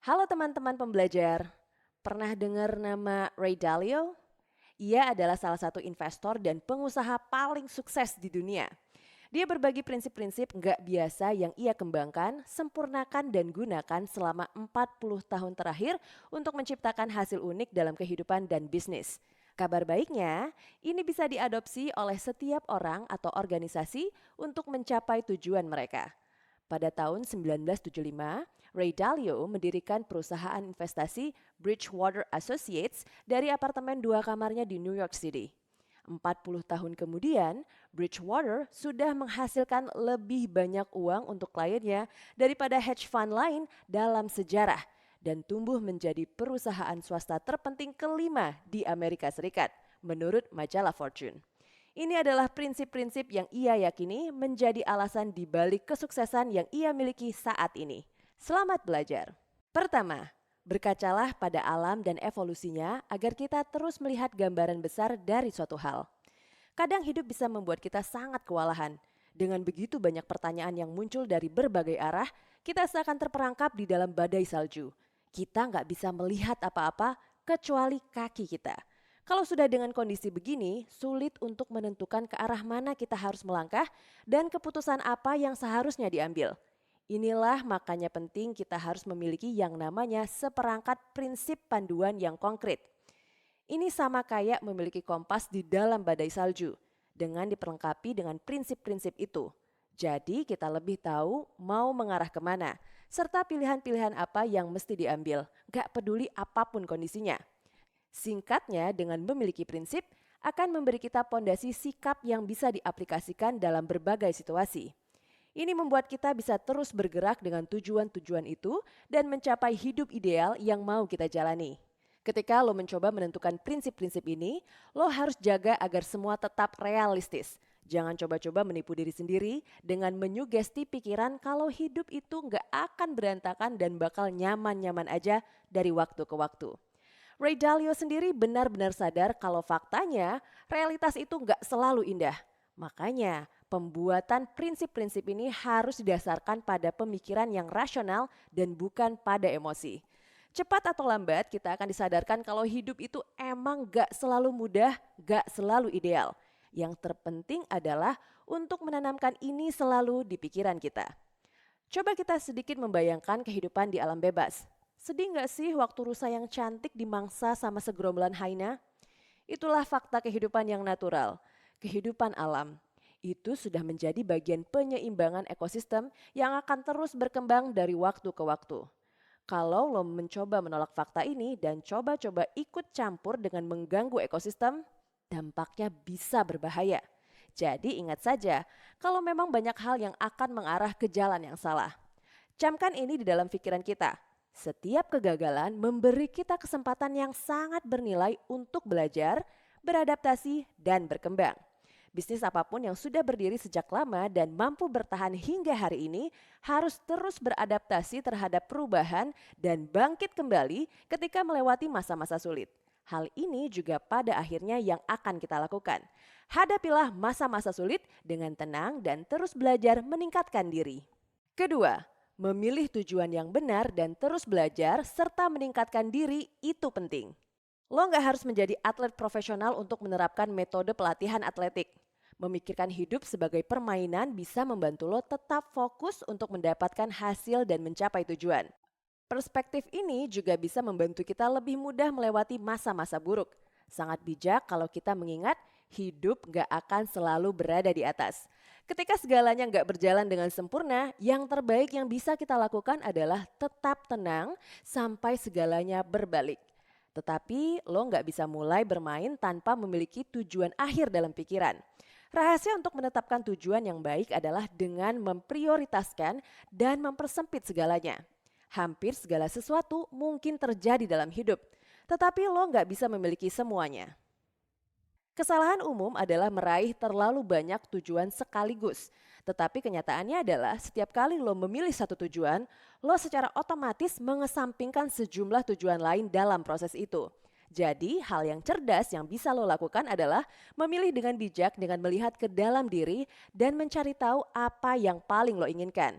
Halo teman-teman pembelajar, pernah dengar nama Ray Dalio? Ia adalah salah satu investor dan pengusaha paling sukses di dunia. Dia berbagi prinsip-prinsip nggak biasa yang ia kembangkan, sempurnakan dan gunakan selama 40 tahun terakhir untuk menciptakan hasil unik dalam kehidupan dan bisnis. Kabar baiknya, ini bisa diadopsi oleh setiap orang atau organisasi untuk mencapai tujuan mereka. Pada tahun 1975, Ray Dalio mendirikan perusahaan investasi Bridgewater Associates dari apartemen dua kamarnya di New York City. 40 tahun kemudian, Bridgewater sudah menghasilkan lebih banyak uang untuk kliennya daripada hedge fund lain dalam sejarah dan tumbuh menjadi perusahaan swasta terpenting kelima di Amerika Serikat menurut majalah Fortune. Ini adalah prinsip-prinsip yang ia yakini menjadi alasan di balik kesuksesan yang ia miliki saat ini. Selamat belajar. Pertama, berkacalah pada alam dan evolusinya agar kita terus melihat gambaran besar dari suatu hal. Kadang hidup bisa membuat kita sangat kewalahan. Dengan begitu banyak pertanyaan yang muncul dari berbagai arah, kita seakan terperangkap di dalam badai salju. Kita nggak bisa melihat apa-apa kecuali kaki kita. Kalau sudah dengan kondisi begini, sulit untuk menentukan ke arah mana kita harus melangkah dan keputusan apa yang seharusnya diambil. Inilah makanya penting kita harus memiliki yang namanya seperangkat prinsip panduan yang konkret. Ini sama kayak memiliki kompas di dalam badai salju, dengan diperlengkapi dengan prinsip-prinsip itu. Jadi kita lebih tahu mau mengarah kemana, serta pilihan-pilihan apa yang mesti diambil, gak peduli apapun kondisinya. Singkatnya, dengan memiliki prinsip akan memberi kita pondasi sikap yang bisa diaplikasikan dalam berbagai situasi. Ini membuat kita bisa terus bergerak dengan tujuan-tujuan itu dan mencapai hidup ideal yang mau kita jalani. Ketika lo mencoba menentukan prinsip-prinsip ini, lo harus jaga agar semua tetap realistis. Jangan coba-coba menipu diri sendiri dengan menyugesti pikiran kalau hidup itu nggak akan berantakan dan bakal nyaman-nyaman aja dari waktu ke waktu. Ray Dalio sendiri benar-benar sadar kalau faktanya realitas itu nggak selalu indah. Makanya pembuatan prinsip-prinsip ini harus didasarkan pada pemikiran yang rasional dan bukan pada emosi. Cepat atau lambat kita akan disadarkan kalau hidup itu emang gak selalu mudah, gak selalu ideal. Yang terpenting adalah untuk menanamkan ini selalu di pikiran kita. Coba kita sedikit membayangkan kehidupan di alam bebas. Sedih gak sih waktu rusa yang cantik dimangsa sama segerombolan hyena? Itulah fakta kehidupan yang natural, kehidupan alam. Itu sudah menjadi bagian penyeimbangan ekosistem yang akan terus berkembang dari waktu ke waktu. Kalau lo mencoba menolak fakta ini dan coba-coba ikut campur dengan mengganggu ekosistem, dampaknya bisa berbahaya. Jadi ingat saja, kalau memang banyak hal yang akan mengarah ke jalan yang salah. Camkan ini di dalam pikiran kita. Setiap kegagalan memberi kita kesempatan yang sangat bernilai untuk belajar, beradaptasi, dan berkembang. Bisnis apapun yang sudah berdiri sejak lama dan mampu bertahan hingga hari ini harus terus beradaptasi terhadap perubahan dan bangkit kembali ketika melewati masa-masa sulit. Hal ini juga pada akhirnya yang akan kita lakukan. Hadapilah masa-masa sulit dengan tenang dan terus belajar meningkatkan diri. Kedua, memilih tujuan yang benar dan terus belajar serta meningkatkan diri itu penting. Lo nggak harus menjadi atlet profesional untuk menerapkan metode pelatihan atletik. Memikirkan hidup sebagai permainan bisa membantu lo tetap fokus untuk mendapatkan hasil dan mencapai tujuan. Perspektif ini juga bisa membantu kita lebih mudah melewati masa-masa buruk. Sangat bijak kalau kita mengingat hidup gak akan selalu berada di atas. Ketika segalanya gak berjalan dengan sempurna, yang terbaik yang bisa kita lakukan adalah tetap tenang sampai segalanya berbalik. Tetapi lo gak bisa mulai bermain tanpa memiliki tujuan akhir dalam pikiran. Rahasia untuk menetapkan tujuan yang baik adalah dengan memprioritaskan dan mempersempit segalanya. Hampir segala sesuatu mungkin terjadi dalam hidup, tetapi lo nggak bisa memiliki semuanya. Kesalahan umum adalah meraih terlalu banyak tujuan sekaligus. Tetapi kenyataannya adalah setiap kali lo memilih satu tujuan, lo secara otomatis mengesampingkan sejumlah tujuan lain dalam proses itu. Jadi hal yang cerdas yang bisa lo lakukan adalah memilih dengan bijak dengan melihat ke dalam diri dan mencari tahu apa yang paling lo inginkan.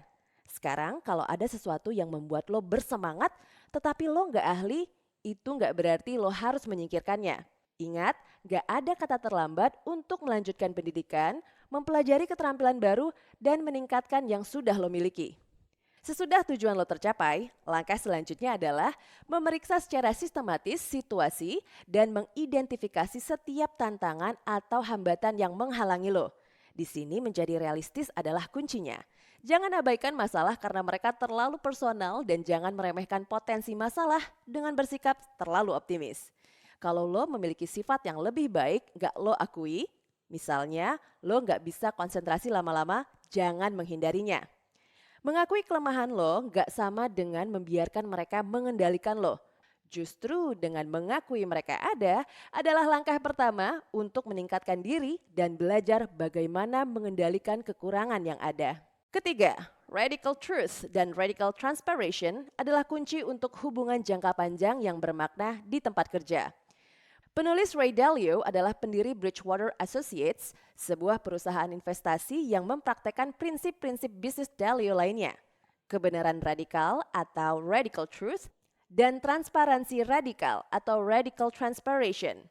Sekarang kalau ada sesuatu yang membuat lo bersemangat tetapi lo nggak ahli, itu nggak berarti lo harus menyingkirkannya. Ingat, nggak ada kata terlambat untuk melanjutkan pendidikan, mempelajari keterampilan baru, dan meningkatkan yang sudah lo miliki. Sesudah tujuan lo tercapai, langkah selanjutnya adalah memeriksa secara sistematis situasi dan mengidentifikasi setiap tantangan atau hambatan yang menghalangi lo. Di sini menjadi realistis adalah kuncinya. Jangan abaikan masalah karena mereka terlalu personal dan jangan meremehkan potensi masalah dengan bersikap terlalu optimis. Kalau lo memiliki sifat yang lebih baik gak lo akui, misalnya lo gak bisa konsentrasi lama-lama, jangan menghindarinya. Mengakui kelemahan lo gak sama dengan membiarkan mereka mengendalikan lo. Justru dengan mengakui mereka ada adalah langkah pertama untuk meningkatkan diri dan belajar bagaimana mengendalikan kekurangan yang ada. Ketiga, radical truth dan radical transparation adalah kunci untuk hubungan jangka panjang yang bermakna di tempat kerja. Penulis Ray Dalio adalah pendiri Bridgewater Associates, sebuah perusahaan investasi yang mempraktekkan prinsip-prinsip bisnis Dalio lainnya. Kebenaran radikal atau radical truth dan transparansi radikal atau radical transparation.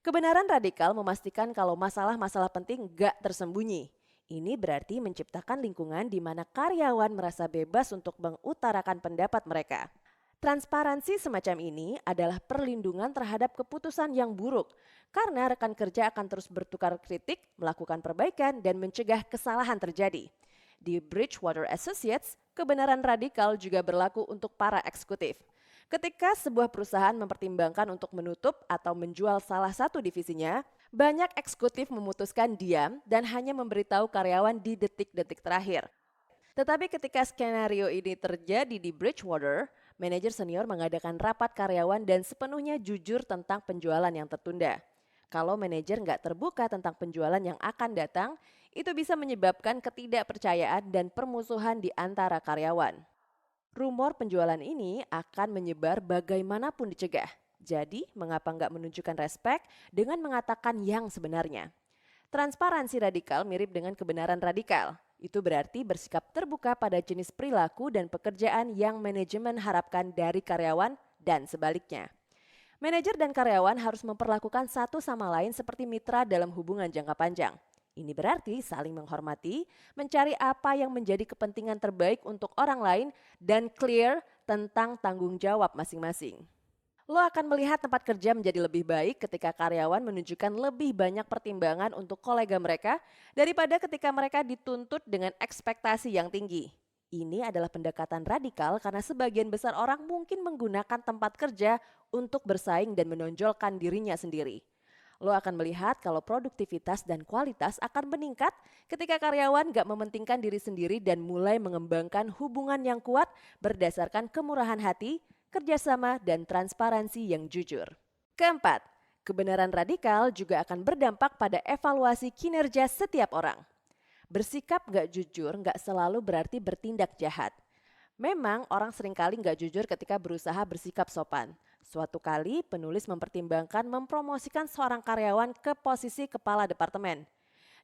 Kebenaran radikal memastikan kalau masalah-masalah penting gak tersembunyi. Ini berarti menciptakan lingkungan di mana karyawan merasa bebas untuk mengutarakan pendapat mereka. Transparansi semacam ini adalah perlindungan terhadap keputusan yang buruk karena rekan kerja akan terus bertukar kritik, melakukan perbaikan, dan mencegah kesalahan terjadi. Di Bridgewater Associates, kebenaran radikal juga berlaku untuk para eksekutif. Ketika sebuah perusahaan mempertimbangkan untuk menutup atau menjual salah satu divisinya, banyak eksekutif memutuskan diam dan hanya memberitahu karyawan di detik-detik terakhir. Tetapi ketika skenario ini terjadi di Bridgewater, manajer senior mengadakan rapat karyawan dan sepenuhnya jujur tentang penjualan yang tertunda. Kalau manajer nggak terbuka tentang penjualan yang akan datang, itu bisa menyebabkan ketidakpercayaan dan permusuhan di antara karyawan. Rumor penjualan ini akan menyebar bagaimanapun dicegah. Jadi, mengapa nggak menunjukkan respek dengan mengatakan yang sebenarnya? Transparansi radikal mirip dengan kebenaran radikal. Itu berarti bersikap terbuka pada jenis perilaku dan pekerjaan yang manajemen harapkan dari karyawan dan sebaliknya. Manajer dan karyawan harus memperlakukan satu sama lain seperti mitra dalam hubungan jangka panjang. Ini berarti saling menghormati, mencari apa yang menjadi kepentingan terbaik untuk orang lain, dan clear tentang tanggung jawab masing-masing. Lo akan melihat tempat kerja menjadi lebih baik ketika karyawan menunjukkan lebih banyak pertimbangan untuk kolega mereka daripada ketika mereka dituntut dengan ekspektasi yang tinggi. Ini adalah pendekatan radikal karena sebagian besar orang mungkin menggunakan tempat kerja untuk bersaing dan menonjolkan dirinya sendiri. Lo akan melihat kalau produktivitas dan kualitas akan meningkat ketika karyawan gak mementingkan diri sendiri dan mulai mengembangkan hubungan yang kuat berdasarkan kemurahan hati, kerjasama, dan transparansi yang jujur. Keempat, kebenaran radikal juga akan berdampak pada evaluasi kinerja setiap orang. Bersikap gak jujur gak selalu berarti bertindak jahat. Memang orang seringkali gak jujur ketika berusaha bersikap sopan. Suatu kali penulis mempertimbangkan mempromosikan seorang karyawan ke posisi kepala departemen.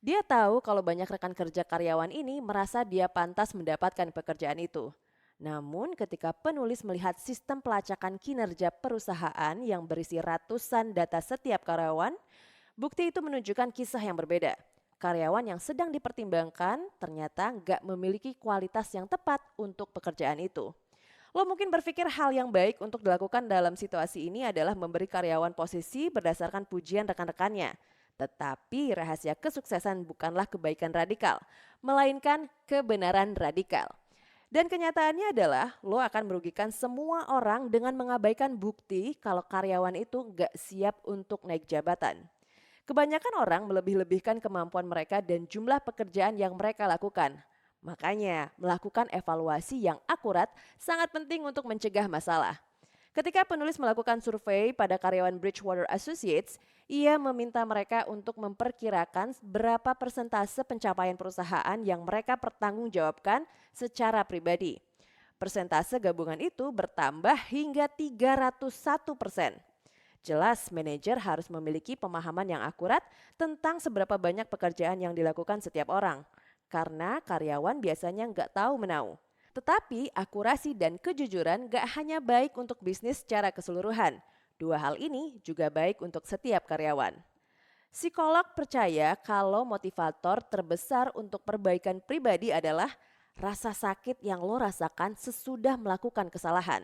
Dia tahu kalau banyak rekan kerja karyawan ini merasa dia pantas mendapatkan pekerjaan itu. Namun ketika penulis melihat sistem pelacakan kinerja perusahaan yang berisi ratusan data setiap karyawan, bukti itu menunjukkan kisah yang berbeda. Karyawan yang sedang dipertimbangkan ternyata nggak memiliki kualitas yang tepat untuk pekerjaan itu. Lo mungkin berpikir hal yang baik untuk dilakukan dalam situasi ini adalah memberi karyawan posisi berdasarkan pujian rekan-rekannya. Tetapi rahasia kesuksesan bukanlah kebaikan radikal, melainkan kebenaran radikal. Dan kenyataannya adalah lo akan merugikan semua orang dengan mengabaikan bukti kalau karyawan itu gak siap untuk naik jabatan. Kebanyakan orang melebih-lebihkan kemampuan mereka dan jumlah pekerjaan yang mereka lakukan. Makanya melakukan evaluasi yang akurat sangat penting untuk mencegah masalah. Ketika penulis melakukan survei pada karyawan Bridgewater Associates, ia meminta mereka untuk memperkirakan berapa persentase pencapaian perusahaan yang mereka pertanggungjawabkan secara pribadi. Persentase gabungan itu bertambah hingga 301%. Jelas manajer harus memiliki pemahaman yang akurat tentang seberapa banyak pekerjaan yang dilakukan setiap orang. Karena karyawan biasanya nggak tahu menau. Tetapi akurasi dan kejujuran gak hanya baik untuk bisnis secara keseluruhan. Dua hal ini juga baik untuk setiap karyawan. Psikolog percaya kalau motivator terbesar untuk perbaikan pribadi adalah rasa sakit yang lo rasakan sesudah melakukan kesalahan.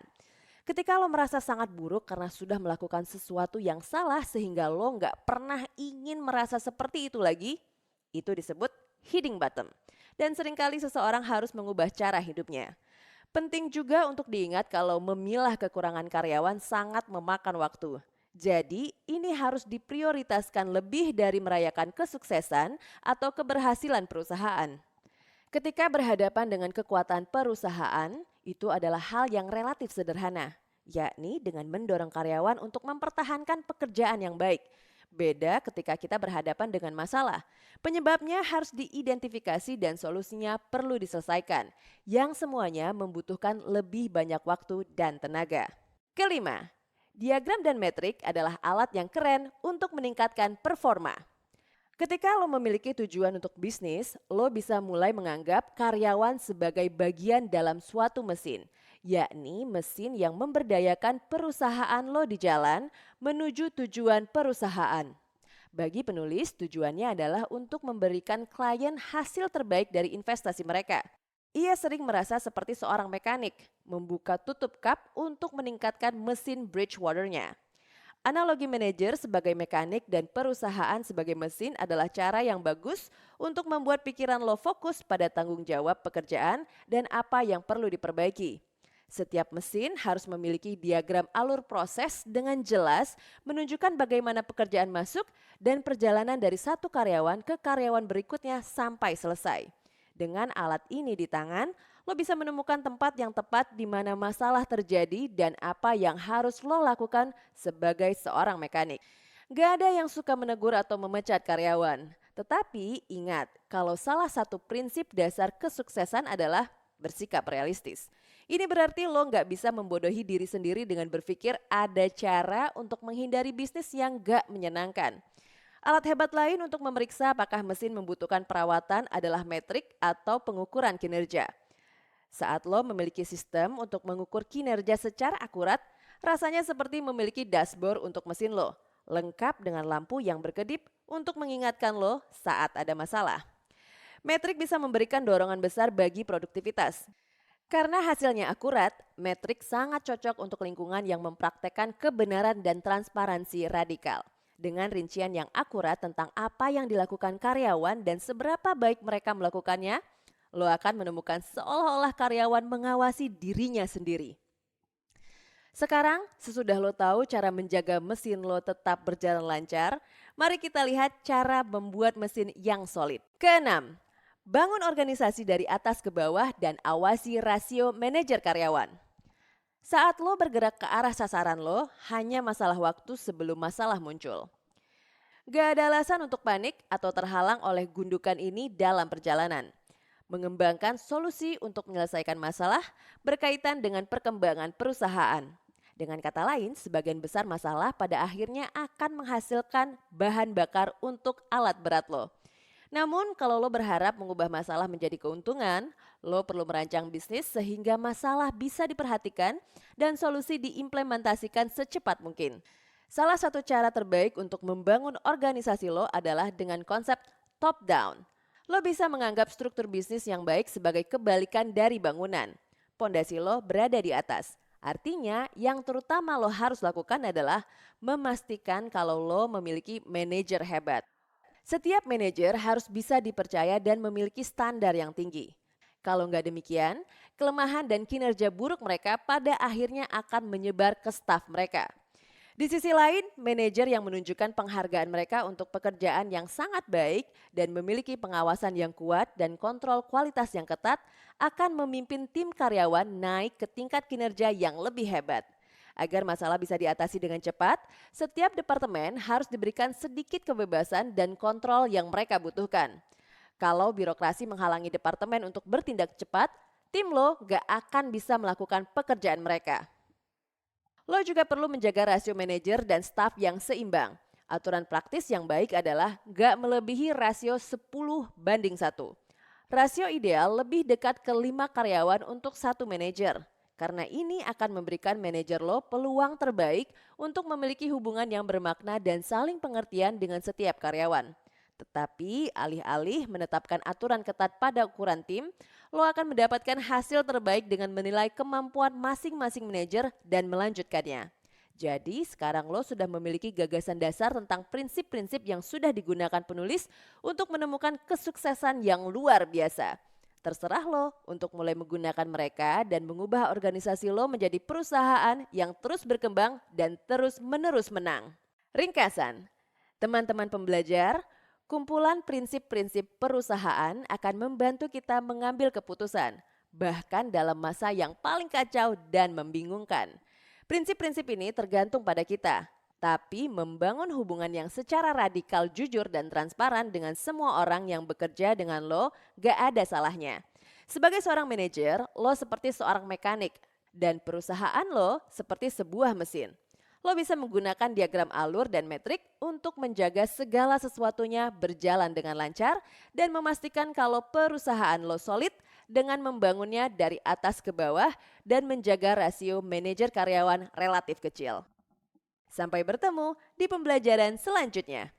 Ketika lo merasa sangat buruk karena sudah melakukan sesuatu yang salah sehingga lo nggak pernah ingin merasa seperti itu lagi, itu disebut hitting bottom. Dan seringkali seseorang harus mengubah cara hidupnya. Penting juga untuk diingat kalau memilah kekurangan karyawan sangat memakan waktu. Jadi ini harus diprioritaskan lebih dari merayakan kesuksesan atau keberhasilan perusahaan. Ketika berhadapan dengan kekuatan perusahaan, itu adalah hal yang relatif sederhana, yakni dengan mendorong karyawan untuk mempertahankan pekerjaan yang baik. Beda ketika kita berhadapan dengan masalah. Penyebabnya harus diidentifikasi dan solusinya perlu diselesaikan, yang semuanya membutuhkan lebih banyak waktu dan tenaga. Kelima, diagram dan metrik adalah alat yang keren untuk meningkatkan performa. Ketika lo memiliki tujuan untuk bisnis, lo bisa mulai menganggap karyawan sebagai bagian dalam suatu mesin, yakni mesin yang memberdayakan perusahaan lo di jalan menuju tujuan perusahaan. Bagi penulis, tujuannya adalah untuk memberikan klien hasil terbaik dari investasi mereka. Ia sering merasa seperti seorang mekanik, membuka tutup kap untuk meningkatkan mesin Bridgewater-nya. Analogi manajer sebagai mekanik dan perusahaan sebagai mesin adalah cara yang bagus untuk membuat pikiran lo fokus pada tanggung jawab pekerjaan dan apa yang perlu diperbaiki. Setiap mesin harus memiliki diagram alur proses dengan jelas menunjukkan bagaimana pekerjaan masuk dan perjalanan dari satu karyawan ke karyawan berikutnya sampai selesai. Dengan alat ini di tangan, lo bisa menemukan tempat yang tepat di mana masalah terjadi dan apa yang harus lo lakukan sebagai seorang mekanik. Gak ada yang suka menegur atau memecat karyawan. Tetapi ingat, kalau salah satu prinsip dasar kesuksesan adalah bersikap realistis. Ini berarti lo gak bisa membodohi diri sendiri dengan berpikir ada cara untuk menghindari bisnis yang gak menyenangkan. Alat hebat lain untuk memeriksa apakah mesin membutuhkan perawatan adalah metrik atau pengukuran kinerja. Saat lo memiliki sistem untuk mengukur kinerja secara akurat, rasanya seperti memiliki dashboard untuk mesin lo, lengkap dengan lampu yang berkedip untuk mengingatkan lo saat ada masalah. Metrik bisa memberikan dorongan besar bagi produktivitas. Karena hasilnya akurat, metrik sangat cocok untuk lingkungan yang mempraktekkan kebenaran dan transparansi radikal. Dengan rincian yang akurat tentang apa yang dilakukan karyawan dan seberapa baik mereka melakukannya, lo akan menemukan seolah-olah karyawan mengawasi dirinya sendiri. Sekarang, sesudah lo tahu cara menjaga mesin lo tetap berjalan lancar, mari kita lihat cara membuat mesin yang solid. Keenam, bangun organisasi dari atas ke bawah dan awasi rasio manajer karyawan. Saat lo bergerak ke arah sasaran lo, hanya masalah waktu sebelum masalah muncul. Gak ada alasan untuk panik atau terhalang oleh gundukan ini dalam perjalanan. Mengembangkan solusi untuk menyelesaikan masalah berkaitan dengan perkembangan perusahaan. Dengan kata lain, sebagian besar masalah pada akhirnya akan menghasilkan bahan bakar untuk alat berat lo. Namun kalau lo berharap mengubah masalah menjadi keuntungan, lo perlu merancang bisnis sehingga masalah bisa diperhatikan dan solusi diimplementasikan secepat mungkin. Salah satu cara terbaik untuk membangun organisasi lo adalah dengan konsep top down. Lo bisa menganggap struktur bisnis yang baik sebagai kebalikan dari bangunan. Pondasi lo berada di atas. Artinya yang terutama lo harus lakukan adalah memastikan kalau lo memiliki manajer hebat. Setiap manajer harus bisa dipercaya dan memiliki standar yang tinggi. Kalau nggak demikian, kelemahan dan kinerja buruk mereka pada akhirnya akan menyebar ke staf mereka. Di sisi lain, manajer yang menunjukkan penghargaan mereka untuk pekerjaan yang sangat baik dan memiliki pengawasan yang kuat dan kontrol kualitas yang ketat akan memimpin tim karyawan naik ke tingkat kinerja yang lebih hebat. Agar masalah bisa diatasi dengan cepat, setiap departemen harus diberikan sedikit kebebasan dan kontrol yang mereka butuhkan. Kalau birokrasi menghalangi departemen untuk bertindak cepat, tim lo gak akan bisa melakukan pekerjaan mereka. Lo juga perlu menjaga rasio manajer dan staf yang seimbang. Aturan praktis yang baik adalah gak melebihi rasio 10:1. Rasio ideal lebih dekat ke 5 karyawan untuk satu manajer. Karena ini akan memberikan manajer lo peluang terbaik untuk memiliki hubungan yang bermakna dan saling pengertian dengan setiap karyawan. Tetapi alih-alih menetapkan aturan ketat pada ukuran tim, lo akan mendapatkan hasil terbaik dengan menilai kemampuan masing-masing manajer dan melanjutkannya. Jadi sekarang lo sudah memiliki gagasan dasar tentang prinsip-prinsip yang sudah digunakan penulis untuk menemukan kesuksesan yang luar biasa. Terserah lo untuk mulai menggunakan mereka dan mengubah organisasi lo menjadi perusahaan yang terus berkembang dan terus-menerus menang. Ringkasan, teman-teman pembelajar, kumpulan prinsip-prinsip perusahaan akan membantu kita mengambil keputusan, bahkan dalam masa yang paling kacau dan membingungkan. Prinsip-prinsip ini tergantung pada kita, tapi membangun hubungan yang secara radikal jujur dan transparan dengan semua orang yang bekerja dengan lo gak ada salahnya. Sebagai seorang manajer, lo seperti seorang mekanik dan perusahaan lo seperti sebuah mesin. Lo bisa menggunakan diagram alur dan metrik untuk menjaga segala sesuatunya berjalan dengan lancar dan memastikan kalau perusahaan lo solid dengan membangunnya dari atas ke bawah dan menjaga rasio manajer karyawan relatif kecil. Sampai bertemu di pembelajaran selanjutnya.